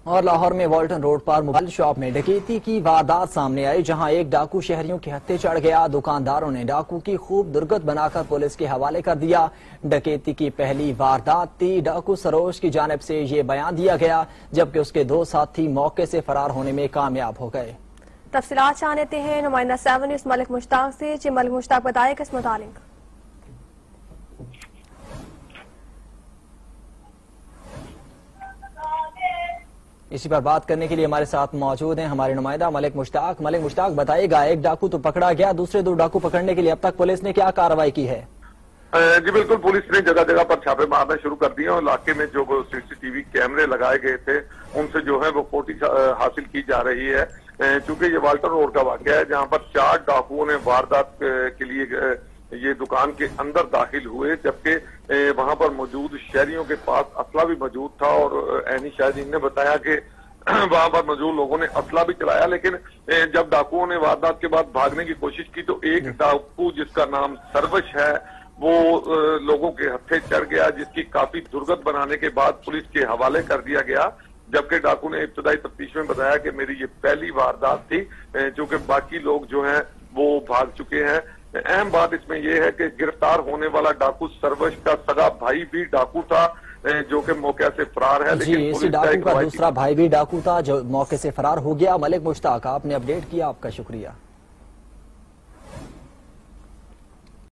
और लाहौर में वॉल्टन रोड पर मोबाइल शॉप में डकैती की वारदात सामने आई, जहां एक डाकू शहरियों के हत्थे चढ़ गया। दुकानदारों ने डाकू की खूब दुर्गत बनाकर पुलिस के हवाले कर दिया। डकैती की पहली वारदात थी। डाकू सरोज की जानिब से ये बयान दिया गया, जबकि उसके 2 साथी मौके से फरार होने में कामयाब हो गए। तफसीलात जानते हैं नुमाइंदा 7 न्यूज़ मलिक मुश्ताक से। जी मलिक मुश्ताक, बताए किस मुतालिक। इसी पर बात करने के लिए हमारे साथ मौजूद हैं हमारे नुमाइंदा मलिक मुश्ताक। मलिक मुश्ताक, बताइएगा, एक डाकू तो पकड़ा गया, दूसरे 2 डाकू पकड़ने के लिए अब तक पुलिस ने क्या कार्रवाई की है? जी बिल्कुल, पुलिस ने जगह जगह पर छापे मारना शुरू कर दिए और इलाके में जो सीसीटीवी कैमरे लगाए गए थे उनसे जो है वो फुटेज हासिल की जा रही है। चूंकि ये वाल्टर रोड का वाकया है, जहां पर 4 डाकुओं ने वारदात के लिए ये दुकान के अंदर दाखिल हुए, जबकि वहां पर मौजूद शहरियों के पास असला भी मौजूद था। और ऐनी शाहिदीन ने बताया कि वहां पर मौजूद लोगों ने असला भी चलाया, लेकिन जब डाकुओं ने वारदात के बाद भागने की कोशिश की तो एक डाकू जिसका नाम सर्वश है वो लोगों के हत्थे चढ़ गया, जिसकी काफी दुर्गत बनाने के बाद पुलिस के हवाले कर दिया गया। जबकि डाकू ने इब्तदाई तफ्तीश में बताया कि मेरी ये पहली वारदात थी, चूंकि बाकी लोग जो हैं वो भाग चुके हैं। अहम बात इसमें यह है कि गिरफ्तार होने वाला डाकू सर्वश का सगा भाई भी डाकू था, जो कि मौके से फरार है। जी, इसी डाकू का दूसरा भाई भी डाकू था जो मौके से फरार हो गया। मलिक मुश्ताक, आपने अपडेट किया, आपका शुक्रिया।